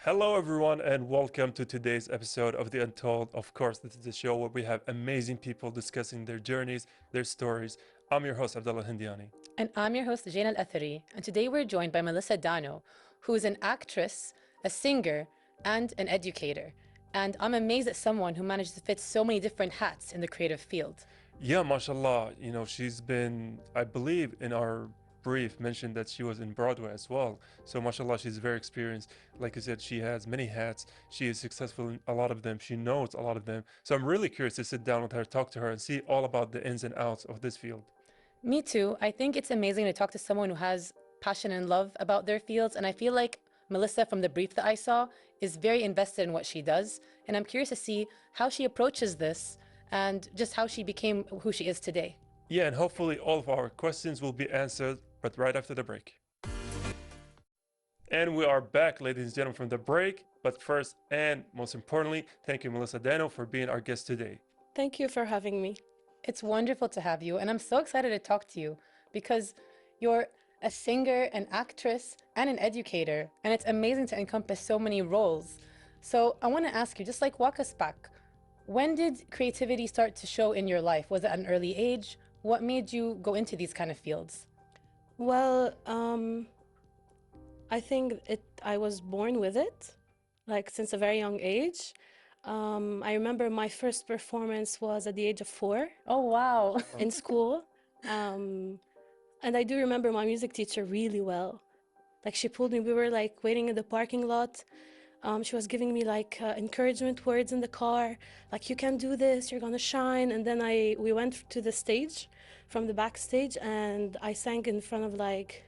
Hello, everyone, and welcome to today's episode of The Untold. Of course, this is the show where we have amazing people discussing their journeys, their stories. I'm your host, Abdullah Hindiani. And I'm your host, Jane Al-Athari, and today we're joined by Melissa Dano, who is an actress, a singer, and an educator. And I'm amazed at someone who managed to fit so many different hats in the creative field. Yeah, mashallah. She's been, I believe, in our brief mentioned that she was in Broadway as well. So, mashallah, she's very experienced. Like you said, she has many hats. She is successful in a lot of them. She knows a lot of them. So, I'm really curious to sit down with her, talk to her, and see all about the ins and outs of this field. Me too. I think it's amazing to talk to someone who has passion and love about their fields. And I feel like Melissa, from the brief that I saw, is very invested in what she does. And I'm curious to see how she approaches this and just how she became who she is today. Yeah, and hopefully all of our questions will be answered, but right after the break. And we are back, ladies and gentlemen, from the break. But first, and most importantly, thank you, Melissa Dano, for being our guest today. Thank you for having me. It's wonderful to have you, and I'm so excited to talk to you because you're a singer, an actress, and an educator, and it's amazing to encompass so many roles. So I want to ask you, just like walk us back, when did creativity start to show in your life? Was it at an early age? What made you go into these kind of fields? Well, I think I was born with it, like since a very young age. I remember my first performance was at the age of 4 Oh, wow. in school. And I do remember my music teacher really well. Like she pulled me, we were like waiting in the parking lot. She was giving me like encouragement words in the car, like you can do this, you're gonna shine. And then we went to the stage from the backstage and I sang in front of like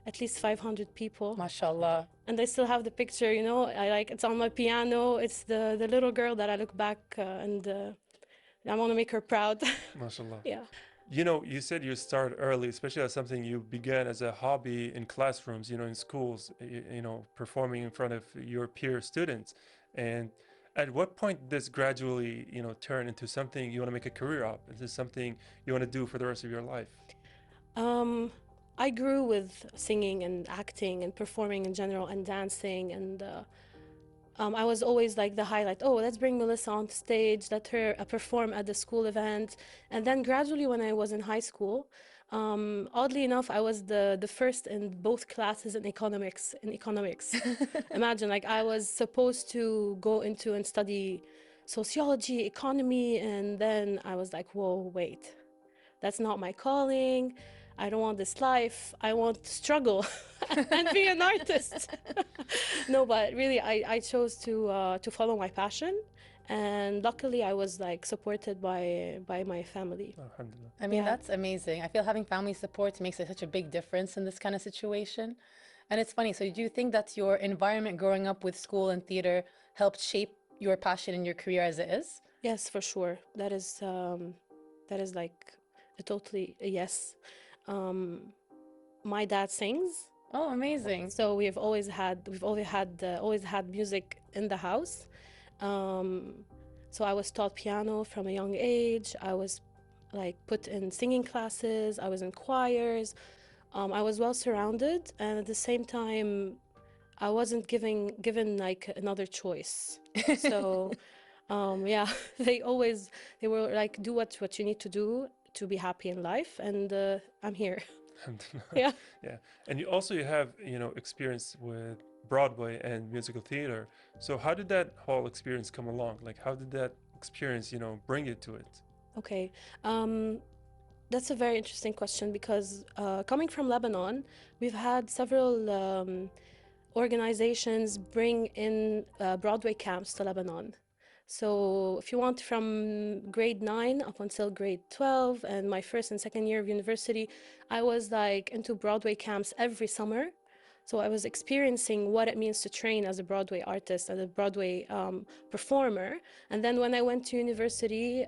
at least 500 people. MashaAllah. And I still have the picture, it's on my piano. It's the little girl that I look back and I want to make her proud. MashaAllah. Yeah. You said you started early, especially as something you began as a hobby in classrooms, in schools, performing in front of your peer students. And at what point did this gradually, turn into something you want to make a career of? Is this something you want to do for the rest of your life? I grew with singing and acting and performing in general and dancing, and I was always like the highlight. Oh, let's bring Melissa on stage, let her perform at the school event. And then gradually when I was in high school, oddly enough, I was the first in both classes in economics. Imagine, like I was supposed to go into and study sociology, economy, and then I was like, whoa, wait, that's not my calling. I don't want this life. I want to struggle and be an artist. No, but really, I chose to follow my passion, and luckily, I was like supported by my family. Alhamdulillah. I mean, Yeah. that's amazing. I feel having family support makes such a big difference in this kind of situation. And it's funny. So do you think that your environment growing up with school and theater helped shape your passion and your career as it is? Yes, for sure. That is like a totally a yes. My dad sings. Oh, amazing. So we've always had music in the house. So I was taught piano from a young age. I was like put in singing classes. I was in choirs. I was well surrounded, and at the same time, I wasn't given like another choice. So, yeah, they were like, do what you need to do to be happy in life, and I'm here. Alhamdulillah. Yeah. Yeah. And you have, experience with Broadway and musical theater. So how did that whole experience come along? Like, how did that experience, bring you to it? Okay. That's a very interesting question because coming from Lebanon, we've had several organizations bring in Broadway camps to Lebanon. So if you want, from grade 9 up until grade 12 and my first and second year of university, I was like into Broadway camps every summer. So I was experiencing what it means to train as a Broadway artist, as a Broadway performer. And then when I went to university,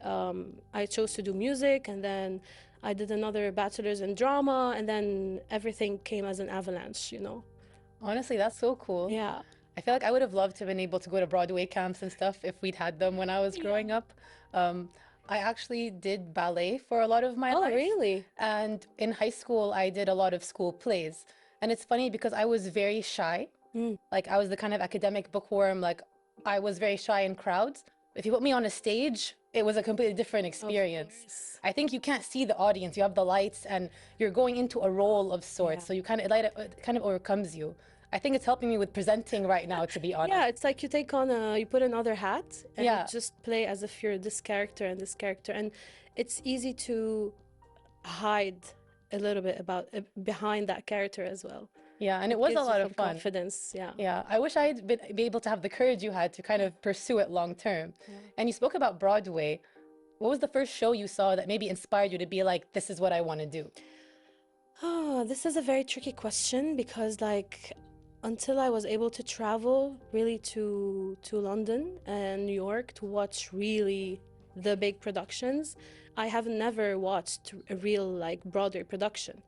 I chose to do music, and then I did another bachelor's in drama, and then everything came as an avalanche. Honestly, that's so cool. Yeah. I feel like I would have loved to have been able to go to Broadway camps and stuff if we'd had them when I was growing up. I actually did ballet for a lot of my life. Oh, really? And in high school, I did a lot of school plays. And it's funny because I was very shy Like I was the kind of academic bookworm, like I was very shy in crowds. If you put me on a stage, it was a completely different experience. course. I think you can't see the audience. You have the lights and you're going into a role of sorts. Yeah. So you kind of, it kind of overcomes you. I think it's helping me with presenting right now, to be honest. Yeah, it's like you take on you put another hat and you Yeah. just play as if you're this character and this character, and it's easy to hide a little bit about behind that character as well. Yeah, and it It was a gives you lot some of fun. confidence. Yeah. Yeah, I wish I'd be able to have the courage you had to kind of pursue it long term. And you spoke about Broadway. What was the first show you saw that maybe inspired you to be like, this is what I want to do? Oh, this is a very tricky question because like until I was able to travel really to London and New York to watch really the big productions, I have never watched a real like Broadway production.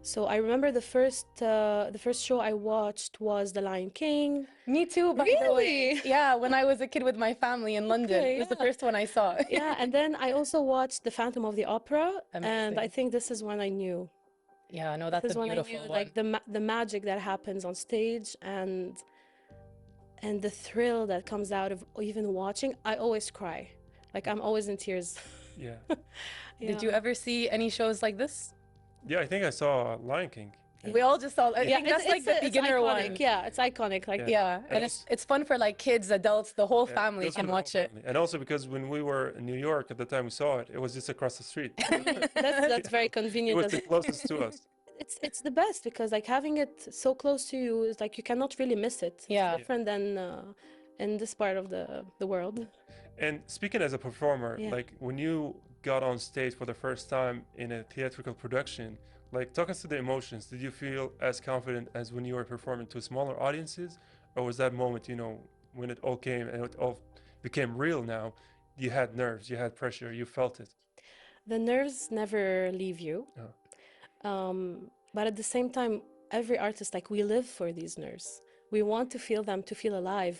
So I remember the first show I watched was The Lion King. Me too, by the way. Really? Yeah, when I was a kid with my family in London. Okay, It was the yeah. first one I saw. Yeah, and then I also watched The Phantom of the Opera, and I Amazing. think this is when I knew. Yeah, no, This that's is a when I beautiful knew one. like the magic that happens on stage and the thrill that comes out of even watching. I always cry. Like I'm always in tears. Yeah. Did you ever see any shows like this? Yeah, I think I saw Lion King. We all just saw, I Yeah, think that's like the it's beginner iconic. one. Yeah, it's iconic. Like Yeah. Yeah, and it's- it's fun for like kids, adults, the whole Yeah, family it was for can the whole watch it. family. And also because when we were in New York at the time we saw it, it was just across the street. that's very It convenient. was the closest to us. It's the best because like having it so close to you is like you cannot really miss it. Yeah. It's different than in this part of the world. And speaking as a performer, Yeah. like when you got on stage for the first time in a theatrical production, like talk us to the emotions. Did you feel as confident as when you were performing to smaller audiences? Or was that moment, you know, when it all came and it all became real now, you had nerves, you had pressure, you felt it? The nerves never leave you. Oh. But at the same time, every artist, like we live for these nerves. We want to feel them to feel alive.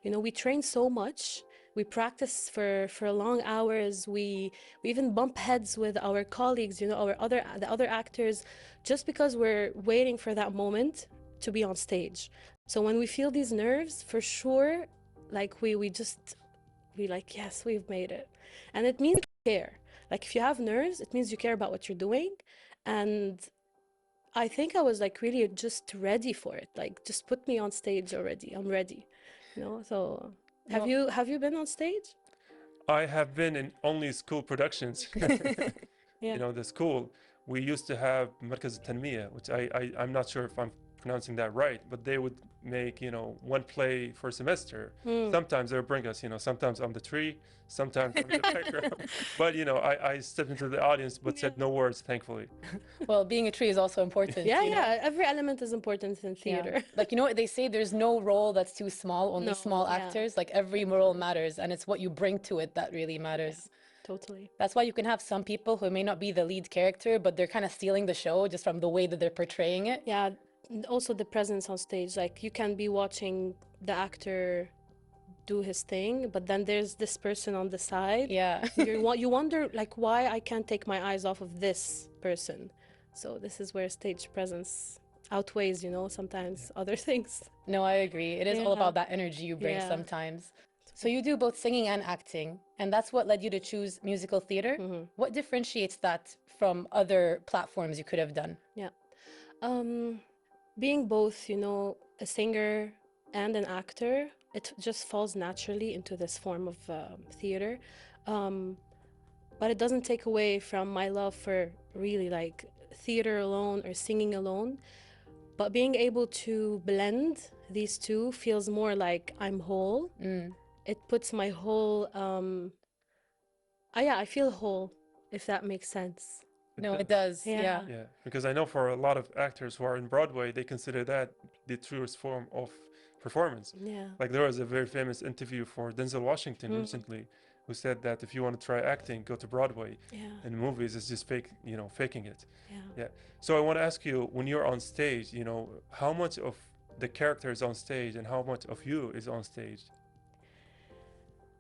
You know, we train so much. We practice for long hours. We even bump heads with our colleagues, you know, the other actors, just because we're waiting for that moment to be on stage. So when we feel these nerves, for sure, like we like, yes, we've made it. And it means you care. Like if you have nerves, it means you care about what you're doing. And I think I was like really just ready for it. Like just put me on stage already. I'm ready. You know, so have you been on stage? I have been in only school productions. Yeah. You know, the school, we used to have مركز التنمية, which I'm not sure if I'm pronouncing that right, but they would make, you know, one play for a semester. Sometimes they would bring us, you know, sometimes I'm the tree, sometimes I'm the background. But, you know, I stepped into the audience but said no words, thankfully. Well, being a tree is also important. Yeah, you know? yeah. Every element is important in Yeah. theater. Like, you know what they say, there's no role that's too small, only No, small yeah. actors. Like every role matters, and it's what you bring to it that really matters. Totally. That's why you can have some people who may not be the lead character, but they're kind of stealing the show just from the way that they're portraying it. Yeah. And also the presence on stage. Like you can be watching the actor do his thing, but then there's this person on the side. Yeah. You wonder like why I can't take my eyes off of this person. So this is where stage presence outweighs, you know, sometimes other things. No, I agree. It is all Yeah. about that energy you bring Yeah. sometimes. So you do both singing and acting, and that's what led you to choose musical theater. What differentiates that from other platforms you could have done? Yeah. Being both, you know, a singer and an actor, it just falls naturally into this form of theater. But it doesn't take away from my love for really like theater alone or singing alone. But being able to blend these two feels more like I'm whole. It puts my whole, yeah, I feel whole, if that makes sense. No, it does. Yeah. Yeah. Yeah, because I know for a lot of actors who are in Broadway, they consider that the truest form of performance. Yeah. Like there was a very famous interview for Denzel Washington recently, who said that if you want to try acting, go to Broadway. Yeah. And movies is just fake, you know, faking it. Yeah. Yeah. So I want to ask you, when you're on stage, you know, how much of the character is on stage and how much of you is on stage?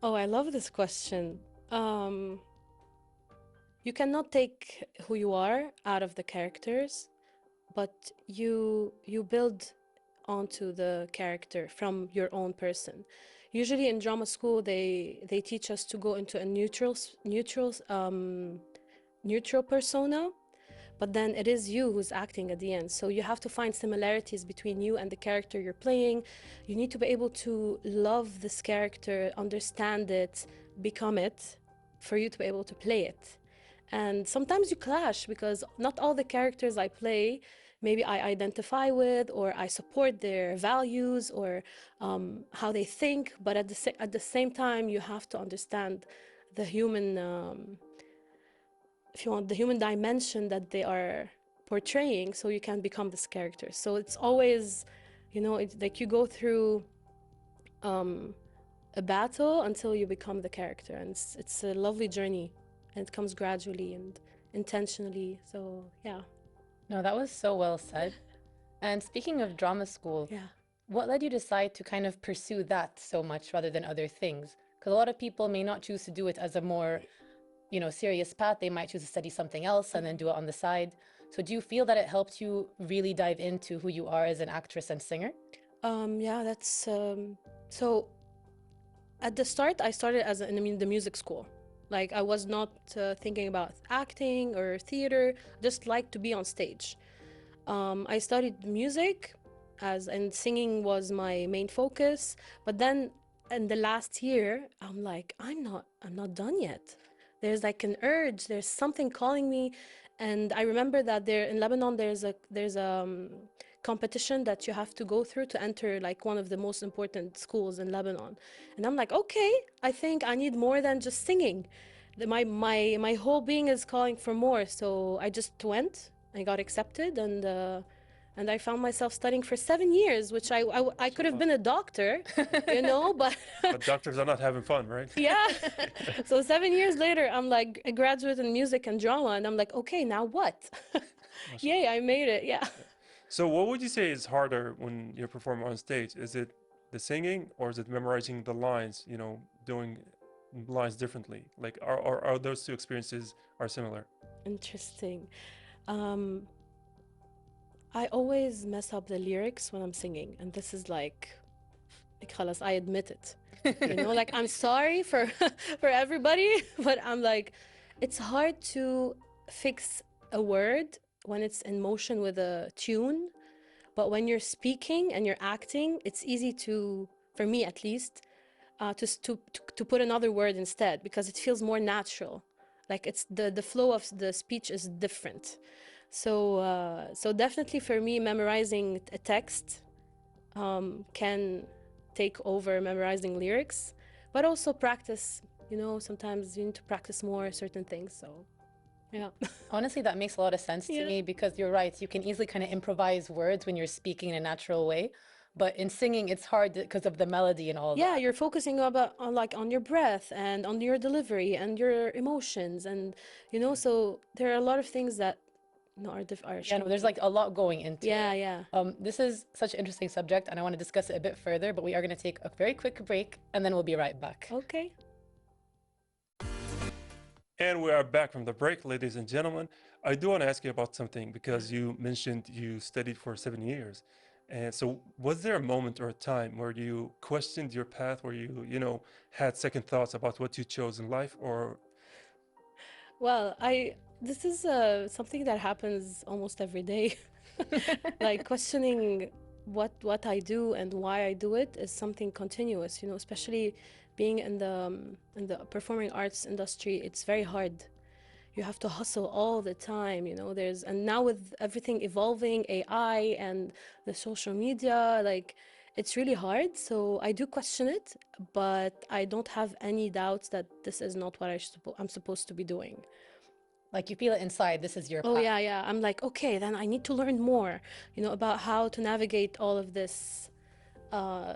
Oh, I love this question. You cannot take who you are out of the characters, but you build onto the character from your own person. Usually in drama school, they teach us to go into a neutral persona, but then it is you who's acting at the end. So you have to find similarities between you and the character you're playing. You need to be able to love this character, understand it, become it, for you to be able to play it. And sometimes you clash because not all the characters I play, maybe I identify with or I support their values or how they think, but at the same time, you have to understand the human, if you want, the human dimension that they are portraying, so you can become this character. So it's always, you know, it's like you go through a battle until you become the character, and it's a lovely journey, and it comes gradually and intentionally. So yeah. No, that was so well said. And speaking of drama school, Yeah. what led you decide to kind of pursue that so much rather than other things? Because a lot of people may not choose to do it as a more, you know, serious path. They might choose to study something else and then do it on the side. So do you feel that it helped you really dive into who you are as an actress and singer? Yeah, that's so at the start I started as in the music school. Like I was not thinking about acting or theater, just like to be on stage. I studied music and singing was my main focus, but then in the last year I'm like I'm not done yet. There's like an urge, there's something calling me. And I remember that there in Lebanon there's a competition that you have to go through to enter like one of the most important schools in Lebanon. And I'm like, okay, I think I need more than just singing. My whole being is calling for more. So I just went, I got accepted, and I found myself studying for 7 years, which I could have been a doctor, you know, but But doctors are not having fun, right? yeah. So 7 years later, I'm like a graduate in music and drama, and I'm like, okay, now what? Yay, I made it. Yeah. So what would you say is harder when you're performing on stage? Is it the singing or is it memorizing the lines, you know, doing lines differently? Like are those two experiences are similar? Interesting. Um, I always mess up the lyrics when I'm singing, and this is like خلاص, I admit it. You know, like I'm sorry for for everybody, but I'm like, it's hard to fix a word when it's in motion with a tune, but when you're speaking and you're acting, it's easy to, for me at least, to put another word instead because it feels more natural. Like it's the flow of the speech is different. So definitely for me, memorizing a text can take over memorizing lyrics, but also practice. You know, sometimes you need to practice more certain things. So, yeah. Honestly, that makes a lot of sense to Yeah. me because you're right. You can easily kind of improvise words when you're speaking in a natural way. But in singing, it's hard because of the melody and all Yeah, that. you're focusing on your breath and on your delivery and your emotions, and you know, so there are a lot of things that are Yeah, no, there's changing. like a lot going into Yeah, it. yeah. This is such an interesting subject, and I want to discuss it a bit further, but we are going to take a very quick break, and then we'll be right back. Okay. And we are back from the break, ladies and gentlemen. I do want to ask you about something because you mentioned you studied for 7 years. And so was there a moment or a time where you questioned your path, where you know, had second thoughts about what you chose in life or Well, this is something that happens almost every day. Like questioning what I do and why I do it is something continuous, you know, especially being in the performing arts industry, it's very hard. You have to hustle all the time, you know. And now with everything evolving, AI and the social media, like it's really hard. So I do question it, but I don't have any doubts that this is not what I'm supposed to be doing. Like you feel it inside, this is your Oh path. yeah, yeah. I'm like, okay, then I need to learn more, you know, about how to navigate all of this,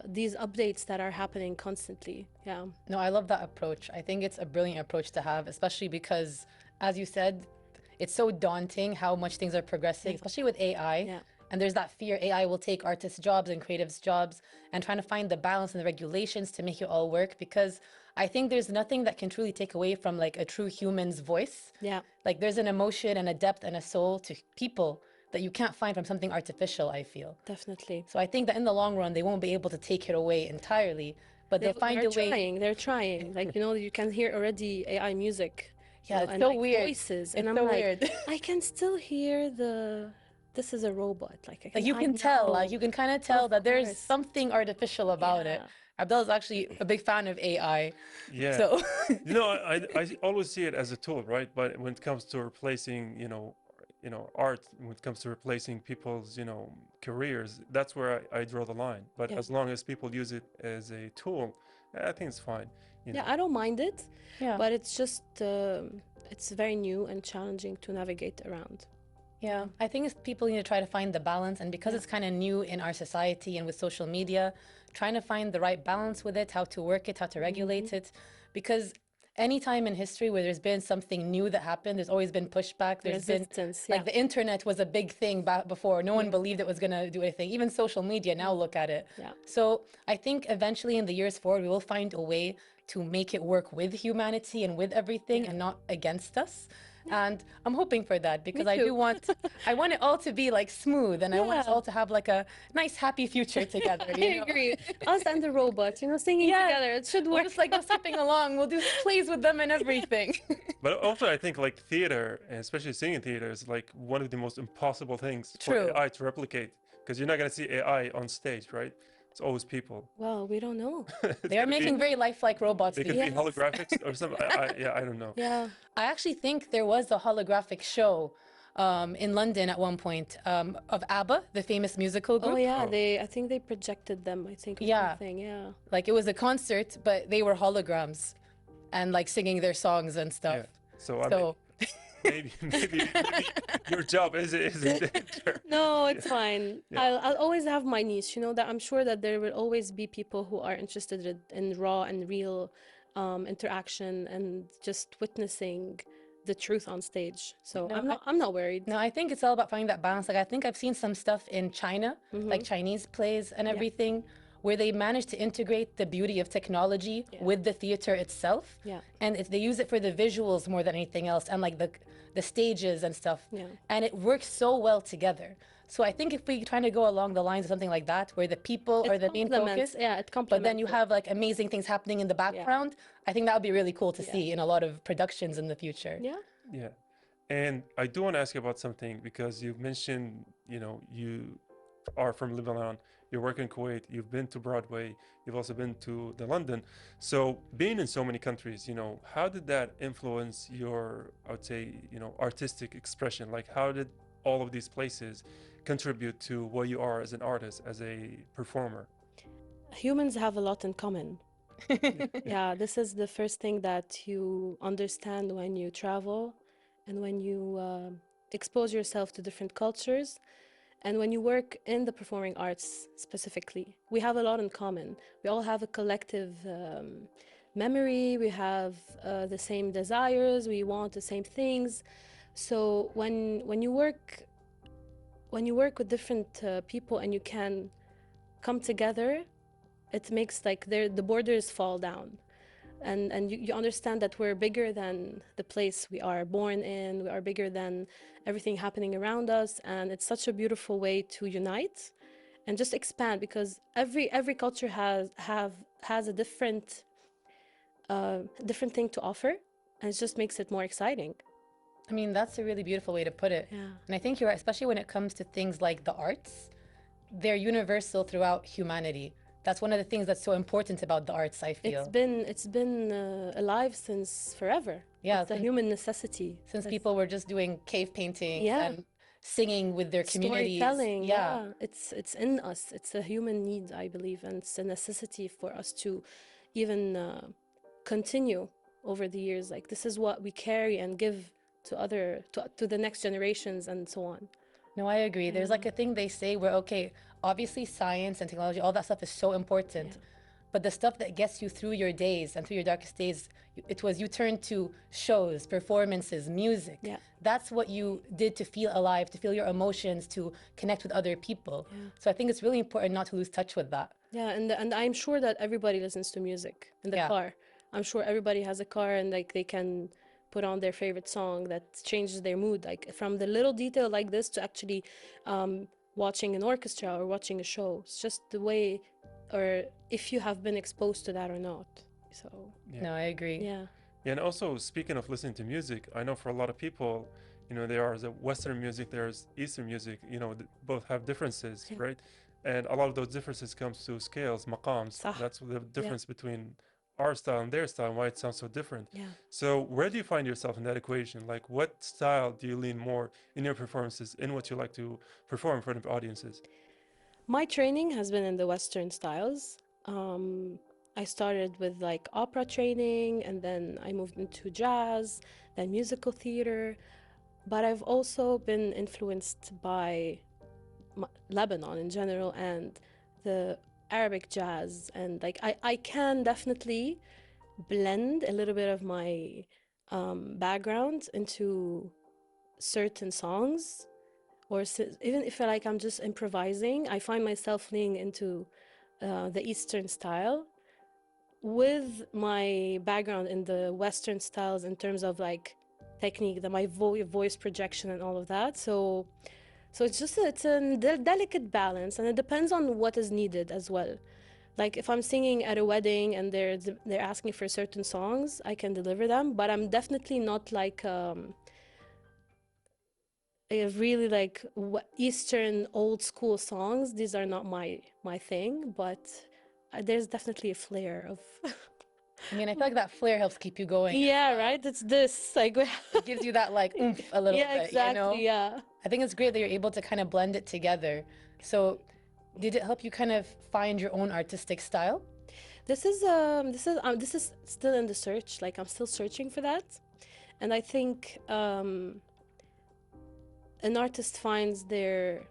these updates that are happening constantly. Yeah. No, I love that approach. I think it's a brilliant approach to have, especially because, as you said, it's so daunting how much things are progressing, especially with AI. Yeah. And there's that fear AI will take artists' jobs and creatives' jobs, and trying to find the balance and the regulations to make it all work. Because I think there's nothing that can truly take away from like a true human's voice. Yeah. Like there's an emotion and a depth and a soul to people that you can't find from something artificial, I feel. Definitely. So I think that in the long run, they won't be able to take it away entirely, but they'll find a way. They're trying. Like, you know, you can hear already AI music. Yeah, know, it's and so like weird. voices. It's And I'm so like, weird. I can still hear this is a robot. Like, Like you I can tell, know. like you can kind of tell that there's course. something artificial about it. Yeah. Abdul's actually a big fan of AI. Yeah. So You know, I always see it as a tool, right? But when it comes to replacing, art, when it comes to replacing people's, careers, that's where I draw the line. But Yeah. as long as people use it as a tool, I think it's fine. Yeah, I don't mind it, yeah. but it's just it's very new and challenging to navigate around. Yeah, I think it's people need to try to find the balance, and because it's kind of new in our society and with social media, trying to find the right balance with it, how to work it, how to regulate it, because any time in history where there's been something new that happened, there's always been pushback. There's Resistance, been like the internet was a big thing back before. No one believed it was gonna do anything. Even social media now look at it. Yeah. So I think eventually in the years forward, we will find a way to make it work with humanity and with everything and not against us. And I'm hoping for that because I do want, I want it all to be like smooth, and I want us all to have like a nice, happy future together. You know? I agree. Us and the robot, singing together. It should We'll work. just like go skipping along. We'll do plays with them and everything. But also, I think like theater, and especially singing theater, is like one of the most impossible things True. for AI to replicate, because you're not going to see AI on stage, right? It's always people. Well, we don't know. They are making very lifelike robots. They could be holographics or something. I don't know. Yeah. I actually think there was a holographic show in London at one point of ABBA, the famous musical group. Oh yeah, I think they projected them. I think. Or something. Yeah. Like it was a concert, but they were holograms, and like singing their songs and stuff. Yeah. So maybe your job isn't there. No, it's fine. I'll always have my niche. That I'm sure that there will always be people who are interested in raw and real interaction and just witnessing the truth on stage. So I'm not worried. No, I think it's all about finding that balance. Like I think I've seen some stuff in China, like Chinese plays and everything, where they manage to integrate the beauty of technology with the theater itself. Yeah. And they use it for the visuals more than anything else, and like the stages and stuff. Yeah. And it works so well together. So I think if we try to go along the lines of something like that, where the people are the main focus, it complements. but then you have like amazing things happening in the background, I think that would be really cool to see in a lot of productions in the future. Yeah. Yeah. And I do want to ask you about something, because you've mentioned, you are from Lebanon, you work in Kuwait, you've been to Broadway, you've also been to the London. So being in so many countries, how did that influence your, I would say, artistic expression? Like how did all of these places contribute to what you are as an artist, as a performer? Humans have a lot in common. Yeah, this is the first thing that you understand when you travel and when you expose yourself to different cultures and when you work in the performing arts specifically. We have a lot in common. We all have a collective memory. We have the same desires. We want the same things. So when you work with different people and you can come together, it makes like the borders fall down, and you understand that we're bigger than the place we are born in. We are bigger than everything happening around us, and it's such a beautiful way to unite and just expand, because every culture has a different thing to offer, and it just makes it more exciting. I mean, that's a really beautiful way to put it. Yeah. And I think you're right, especially when it comes to things like the arts. They're universal throughout humanity. That's one of the things that's so important about the arts, I feel. It's been alive since forever. Yeah, it's a human necessity. Since people were just doing cave paintings and singing with their communities. Storytelling, it's in us. It's a human need, I believe, and it's a necessity for us to even continue over the years. Like this is what we carry and give to the next generations and so on. No, I agree. There's like a thing they say where, okay, obviously science and technology, all that stuff is so important. But the stuff that gets you through your days and through your darkest days, you turned to shows, performances, music. Yeah. That's what you did to feel alive, to feel your emotions, to connect with other people. So I think it's really important not to lose touch with that. Yeah, and I'm sure that everybody listens to music in the car. I'm sure everybody has a car and like they can put on their favorite song that changes their mood, like from the little detail like this to actually watching an orchestra or watching a show. It's just the way, or if you have been exposed to that or not. So Yeah. No, I agree. yeah. Yeah, and also speaking of listening to music, I know for a lot of people, you know, there is a Western music, there's Eastern music, you know, both have differences, Yeah. right? And a lot of those differences comes to scales, maqams. صح. That's the difference between our style and their style and why it sounds so different. Yeah. So where do you find yourself in that equation? Like what style do you lean more in your performances, in what you like to perform in front of audiences? My training has been in the Western styles. I started with like opera training, and then I moved into jazz, then musical theater. But I've also been influenced by Lebanon in general and the Arabic jazz. And like I can definitely blend a little bit of my background into certain songs. Or even if like I'm just improvising, I find myself leaning into the Eastern style with my background in the Western styles in terms of like technique, my voice projection and all of that. So it's just it's a delicate balance, and it depends on what is needed as well. Like if I'm singing at a wedding and they're asking for certain songs, I can deliver them, but I'm definitely not like a really like Eastern old school songs. These are not my thing, but there's definitely a flair of I mean, I feel like that flair helps keep you going. yeah, right, it's this like It gives you that like oomph a little yeah, bit, exactly, you know? yeah. I think it's great that you're able to kind of blend it together. So, did it help you kind of find your own artistic style? This is still in the search. Like I'm still searching for that, and I think an artist finds their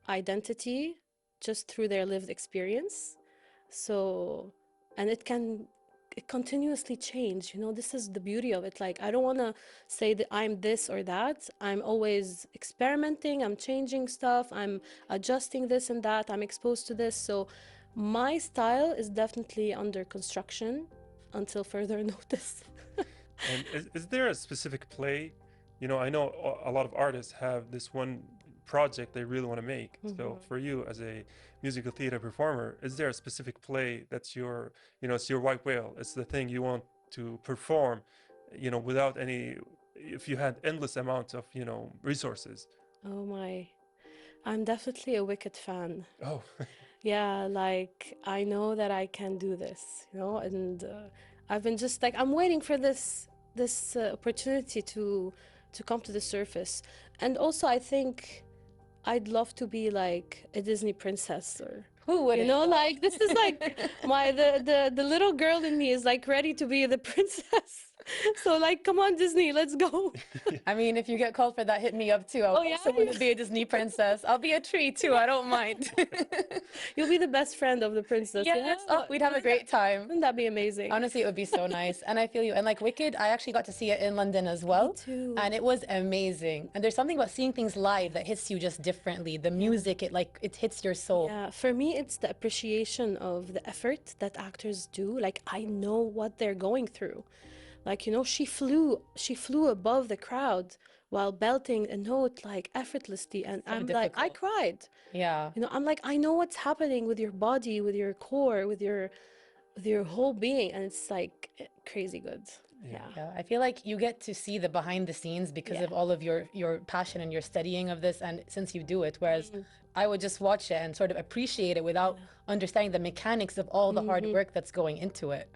identity just through their lived experience. So, and it continuously change. You know, this is the beauty of it. Like I don't want to say that I'm this or that. I'm always experimenting. I'm changing stuff. I'm adjusting this and that. I'm exposed to this. So my style is definitely under construction until further notice. And is there a specific play? You know, I know a lot of artists have this one project they really want to make. So for you as a musical theater performer, is there a specific play that's your, you know, it's your white whale? It's the thing you want to perform, you know, without any, if you had endless amounts of, you know, resources. Oh my. I'm definitely a Wicked fan. Oh, Yeah, like I know that I can do this, you know, and I've been just like I'm waiting for this opportunity to come to the surface. And also I think I'd love to be like a Disney princess, or Who would you know, like this is like the little girl in me is like ready to be the princess. So like come on Disney, let's go. I mean, if you get called for that, hit me up too. I Oh, yeah? also want to be a Disney princess. I'll be a tree too. I don't mind. You'll be the best friend of the princess. Yes. Oh, we'd have a great time. Wouldn't that be amazing? Honestly, it would be so nice. And I feel you. And like Wicked, I actually got to see it in London as well. too. And it was amazing. And there's something about seeing things live that hits you just differently. The music, it hits your soul. Yeah, for me, it's the appreciation of the effort that actors do. Like, I know what they're going through. Like, you know, she flew above the crowd while belting a note like effortlessly. And So I'm like, I difficult. cried. Yeah. You know, I'm like, I know what's happening with your body, with your core, with your whole being. And it's like crazy good. Yeah. Yeah, I feel like you get to see the behind the scenes because of all of your passion and your studying of this, and since you do it, whereas I would just watch it and sort of appreciate it without understanding the mechanics of all the hard work that's going into it.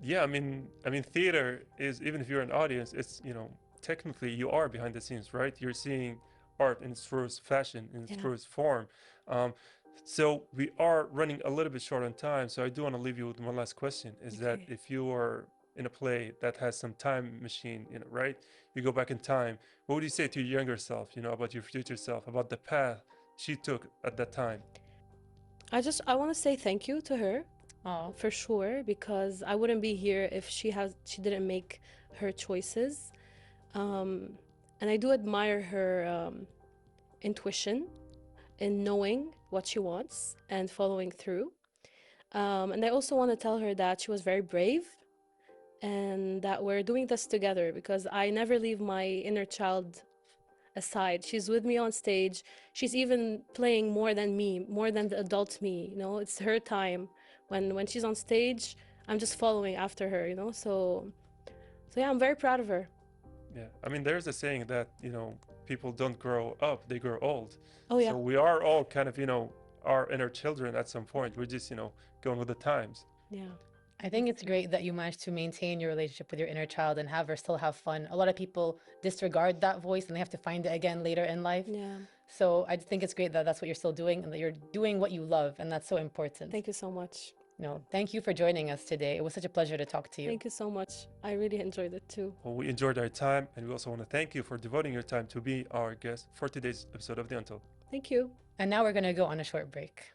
yeah. I mean, theater is, even if you're an audience, it's, you know, technically you are behind the scenes, right? You're seeing art in its truest fashion, in its truest form. So we are running a little bit short on time. So I do want to leave you with one last question: is that if you are in a play that has some time machine in it, right? You go back in time. What would you say to your younger self, you know, about your future self, about the path she took at that time? I want to say thank you to her. Oh, For sure, because I wouldn't be here if she didn't make her choices. And I do admire her intuition in knowing what she wants and following through. And I also want to tell her that she was very brave and that we're doing this together, because I never leave my inner child aside. She's with me on stage. She's even playing more than me, more than the adult me. You know, it's her time. When she's on stage, I'm just following after her. You know, so yeah, I'm very proud of her. Yeah, I mean, there's a saying that, people don't grow up, they grow old. Oh yeah, So we are all kind of, our inner children at some point. We're just, going with the times. yeah. I think it's great that you managed to maintain your relationship with your inner child and have her still have fun. A lot of people disregard that voice and they have to find it again later in life. Yeah. So I just think it's great that that's what you're still doing and that you're doing what you love, and that's so important. Thank you so much. Thank you for joining us today. It was such a pleasure to talk to you. Thank you so much. I really enjoyed it too. Well, we enjoyed our time, and we also want to thank you for devoting your time to be our guest for today's episode of The Untold. Thank you. And now we're going to go on a short break.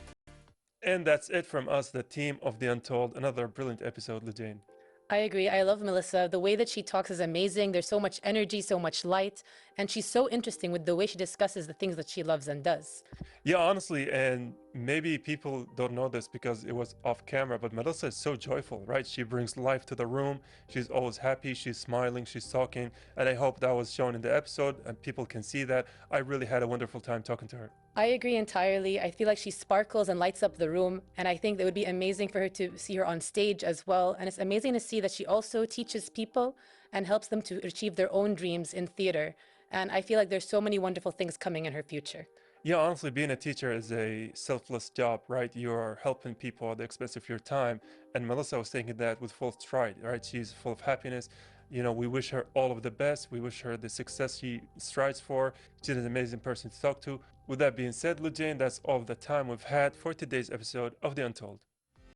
And that's it from us, the team of The Untold. Another brilliant episode, Lujane. I agree. I love Melissa. The way that she talks is amazing. There's so much energy, so much light, and she's so interesting with the way she discusses the things that she loves and does. Yeah, honestly, and maybe people don't know this because it was off camera, but Melissa is so joyful, right? She brings life to the room. She's always happy. She's smiling. She's talking. And I hope that was shown in the episode and people can see that. I really had a wonderful time talking to her. I agree entirely. I feel like she sparkles and lights up the room, and I think it would be amazing for her to see her on stage as well. And it's amazing to see that she also teaches people and helps them to achieve their own dreams in theater. And I feel like there's so many wonderful things coming in her future. Yeah, honestly, being a teacher is a selfless job, right? You are helping people at the expense of your time. And Melissa was taking that with full stride, right? She's full of happiness. We wish her all of the best. We wish her the success she strives for. She's an amazing person to talk to. With that being said, Lujane, that's all the time we've had for today's episode of The Untold.